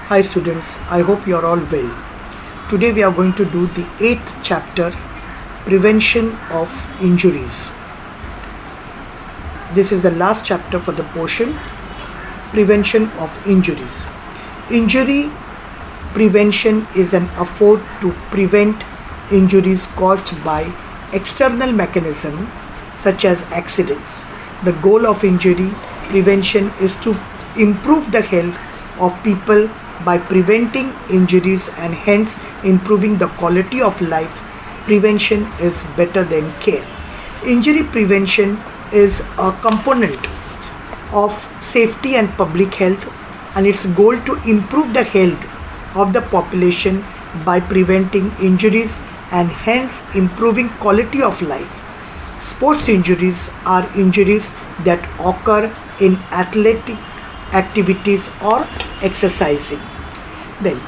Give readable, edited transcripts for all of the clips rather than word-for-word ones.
Hi students, I hope you are all well. Today we are going to do the 8th chapter, Prevention of Injuries. This is the last chapter for the portion, Prevention of Injuries. Injury prevention is an effort to prevent injuries caused by external mechanisms such as accidents. The goal of injury prevention is to improve the health of people by preventing injuries and hence improving the quality of life. Prevention is better than care. Injury prevention is a component of safety and public health, and its goal to improve the health of the population by preventing injuries and hence improving quality of life. Sports injuries are injuries that occur in athletic activities or exercising. Then,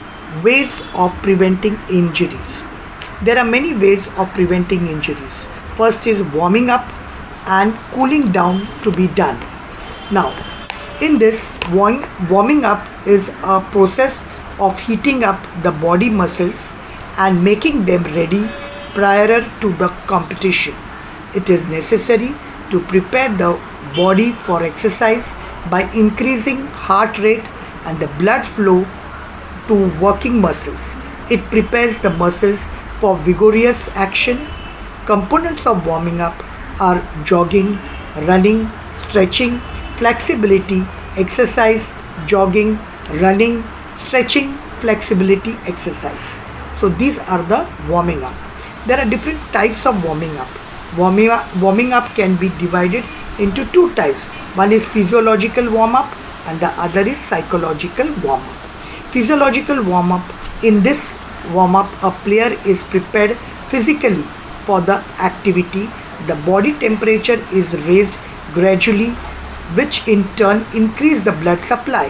ways of preventing injuries. There are many ways of preventing injuries. First is warming up and cooling down to be done. Now, in this, warming up is a process of heating up the body muscles and making them ready prior to the competition. It is necessary to prepare the body for exercise by increasing heart rate and the blood flow to working muscles. It prepares the muscles for vigorous action. Components of warming up are jogging, running, stretching, flexibility, exercise, jogging, running, stretching, flexibility, exercise. So these are the warming up. There are different types of warming up. Warming up can be divided into two types. One is physiological warm up and the other is psychological warm up. Physiological warm up. In this warm up, a player is prepared physically for the activity. The body temperature is raised gradually, which in turn increase the blood supply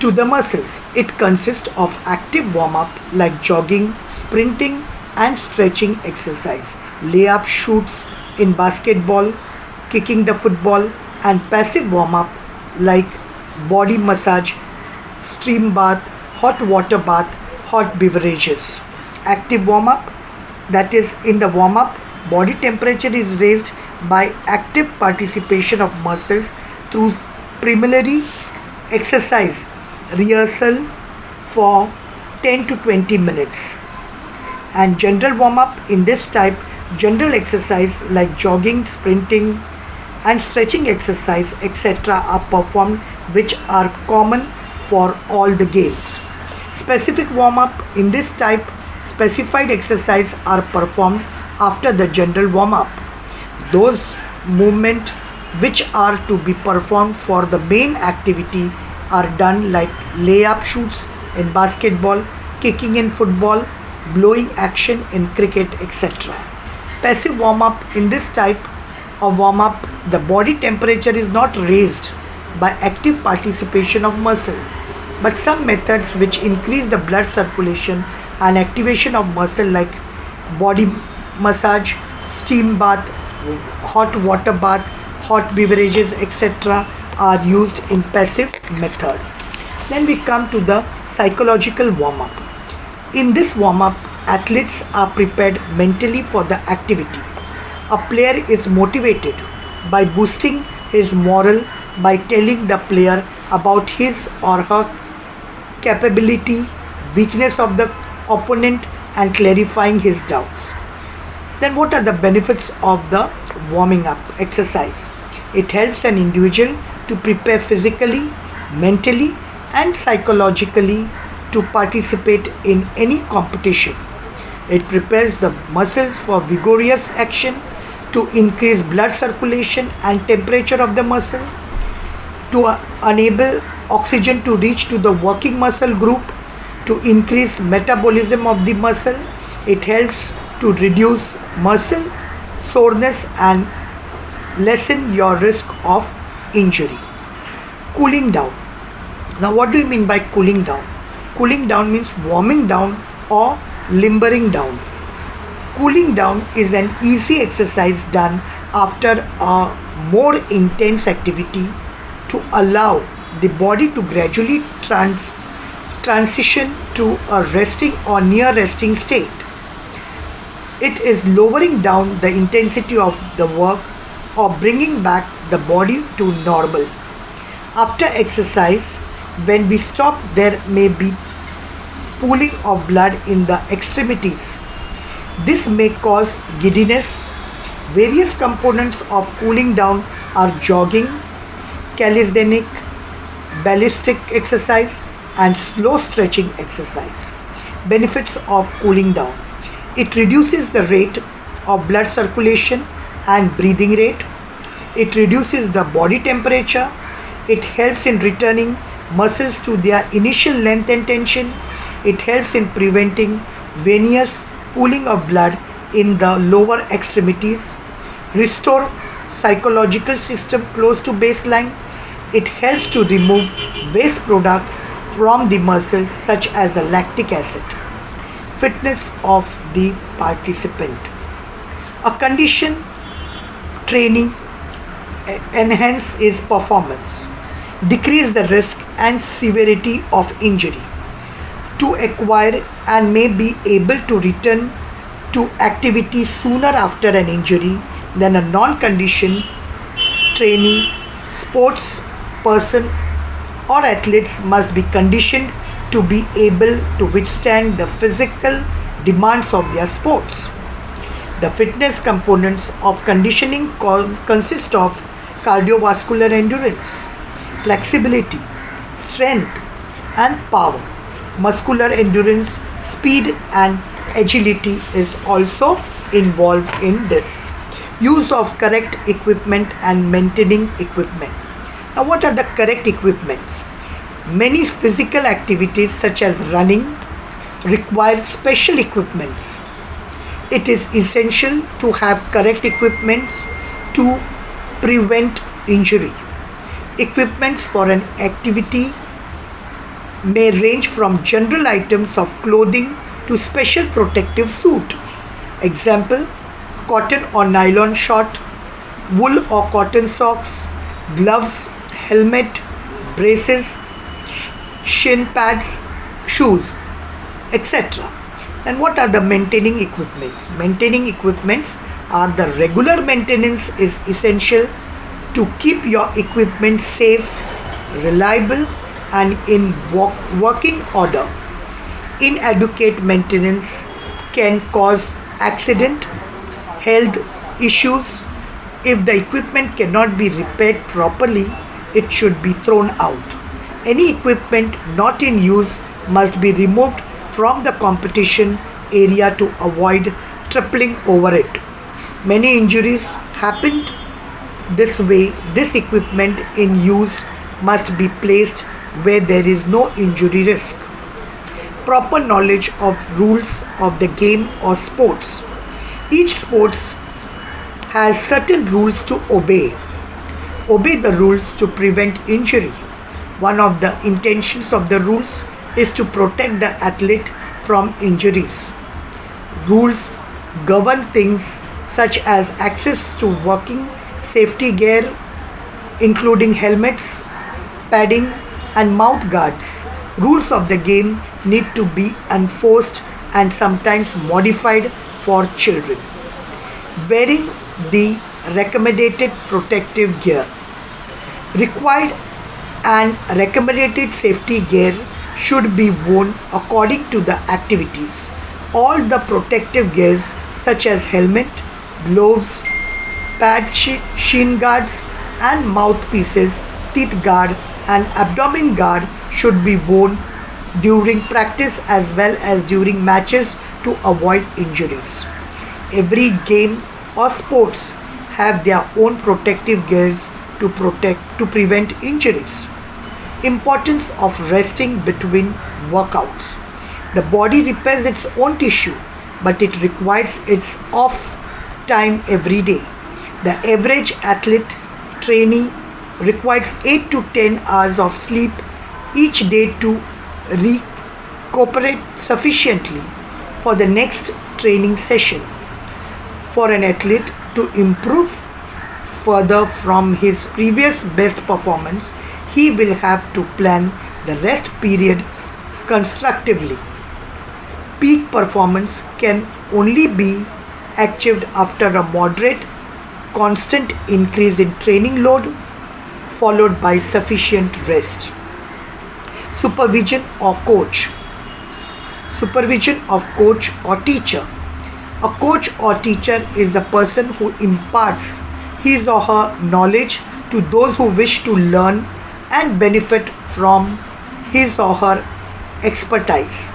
to the muscles. It consists of active warm up like jogging, sprinting and stretching exercise, layup shoots in basketball, kicking the football, and passive warm up like body massage, steam bath, hot water bath, hot beverages. Active warm up, that is, in the warm up, body temperature is raised by active participation of muscles through preliminary exercise rehearsal for 10 to 20 minutes. And general warm up, in this type, general exercise like jogging, sprinting and stretching exercise etc. are performed, which are common for all the games. Specific warm up, in this type, specified exercise are performed after the general warm up. Those movements which are to be performed for the main activity are done like layup shoots in basketball, kicking in football, blowing action in cricket etc. Passive warm up, in this type of warm up, the body temperature is not raised by active participation of muscle, but some methods which increase the blood circulation and activation of muscle like body massage, steam bath, hot water bath, hot beverages etc. are used in passive method. Then we come to the psychological warm up. In this warm up, athletes are prepared mentally for the activity. A player is motivated by boosting his morale by telling the player about his or her capability, weakness of the opponent and clarifying his doubts. Then what are the benefits of the warming up exercise? It helps an individual to prepare physically, mentally and psychologically to participate in any competition. It prepares the muscles for vigorous action, to increase blood circulation and temperature of the muscle, to enable oxygen to reach to the working muscle group, to increase metabolism of the muscle. It helps to reduce muscle soreness and lessen your risk of injury. Cooling down. Now what do you mean by cooling down? Cooling down means warming down or limbering down. Cooling down is an easy exercise done after a more intense activity to allow the body to gradually transition to a resting or near resting state. It is lowering down the intensity of the work or bringing back the body to normal. After exercise, when we stop, there may be pooling of blood in the extremities. This may cause giddiness. Various components of cooling down are jogging, calisthenic, ballistic exercise, and slow stretching exercise. Benefits of cooling down: it reduces the rate of blood circulation and breathing rate. It reduces the body temperature. It helps in returning muscles to their initial length and tension. It helps in preventing venous pooling of blood in the lower extremities. Restore psychological system close to baseline. It helps to remove waste products from the muscles such as the lactic acid. Fitness of the participant: a condition training enhance his performance, decrease the risk and severity of injury, to acquire and may be able to return to activity sooner after an injury than a non-condition training. Sports person or athletes must be conditioned to be able to withstand the physical demands of their sports. The fitness components of conditioning consist of cardiovascular endurance, flexibility, strength and power. Muscular endurance, speed and agility is also involved in this. Use of correct equipment and maintaining equipment. Now, what are the correct equipments? Many physical activities such as running require special equipments. It is essential to have correct equipments to prevent injury. Equipments for an activity may range from general items of clothing to special protective suit. Example: cotton or nylon short, wool or cotton socks, gloves, helmet, braces, shin pads, shoes, etc. And what are the maintaining equipments? Maintaining equipments are the regular maintenance is essential to keep your equipment safe, reliable and in working order. Inadequate maintenance can cause accident, health issues. If the equipment cannot be repaired properly, it should be thrown out. Any equipment not in use must be removed from the competition area to avoid tripling over it. Many injuries happened this way. This equipment in use must be placed where there is no injury risk. Proper knowledge of rules of the game or sports. Each sports has certain rules to obey. Obey the rules to prevent injury. One of the intentions of the rules is to protect the athlete from injuries. Rules govern things such as access to working safety gear, including helmets, padding, and mouth guards. Rules of the game need to be enforced and sometimes modified for children. Wearing the recommended protective gear. Required and recommended safety gear should be worn according to the activities. All the protective gears such as helmet, gloves, pads, shin guards and mouthpieces, teeth guard and abdomen guard should be worn during practice as well as during matches to avoid injuries. Every game or sports have their own protective gears to prevent injuries. Importance of resting between workouts. The body repairs its own tissue, but it requires its off time every day. The average athlete trainee requires 8 to 10 hours of sleep each day to recuperate sufficiently for the next training session. For an athlete to improve further from his previous best performance, he will have to plan the rest period constructively. Peak performance can only be achieved after a moderate, constant increase in training load followed by sufficient rest. Supervision or coach. Supervision of coach or teacher. A coach or teacher is a person who imparts his or her knowledge to those who wish to learn and benefit from his or her expertise.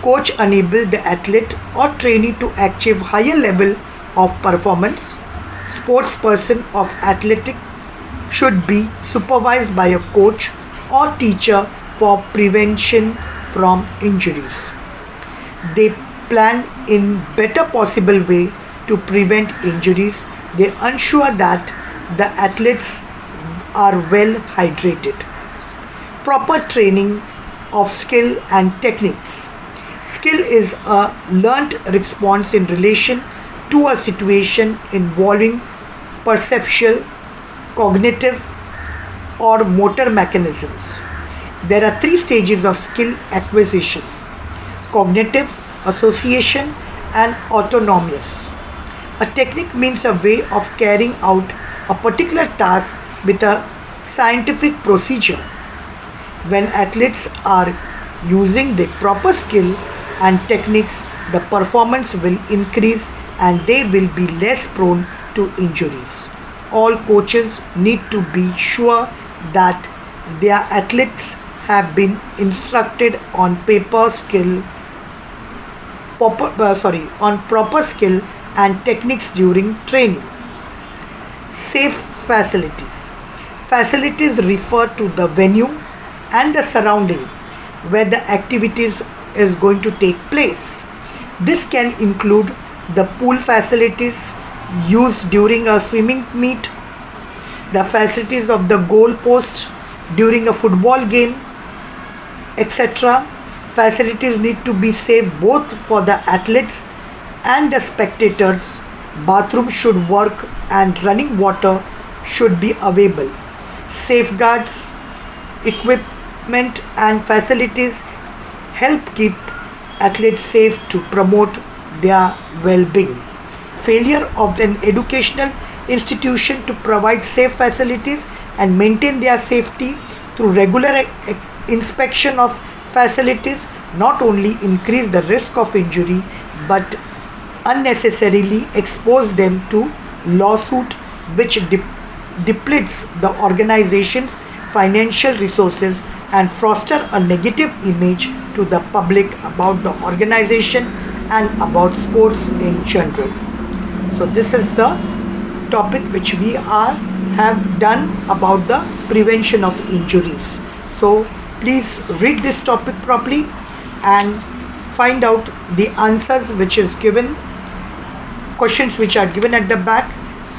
Coach enable the athlete or trainee to achieve higher level of performance. Sports person of athletic should be supervised by a coach or teacher for prevention from injuries. They plan in better possible way to prevent injuries. They ensure that the athletes are well hydrated. Proper training of skill and techniques. Skill is a learnt response in relation to a situation involving perceptual, cognitive, or motor mechanisms. There are three stages of skill acquisition: cognitive, association, and autonomous. A technique means a way of carrying out a particular task with a scientific procedure. When athletes are using the proper skill and techniques, the performance will increase and they will be less prone to injuries. All coaches need to be sure that their athletes have been instructed on proper skill and techniques during training. Safe facilities. Facilities refer to the venue and the surrounding where the activities is going to take place. This can include the pool facilities used during a swimming meet, the facilities of the goal post during a football game, etc. Facilities need to be safe both for the athletes and the spectators. Bathrooms should work and running water should be available. Safeguards, equipment and facilities help keep athletes safe to promote their well-being. Failure of an educational institution to provide safe facilities and maintain their safety through regular inspection of facilities not only increase the risk of injury but unnecessarily expose them to lawsuit which depletes the organization's financial resources and foster a negative image to the public about the organization and about sports in general. So this is the topic which we have done about the prevention of injuries. So please read this topic properly and find out the answers which is given, questions which are given at the back,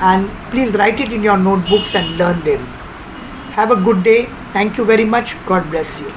and please write it in your notebooks and learn them. Have a good day. Thank you very much. God bless you.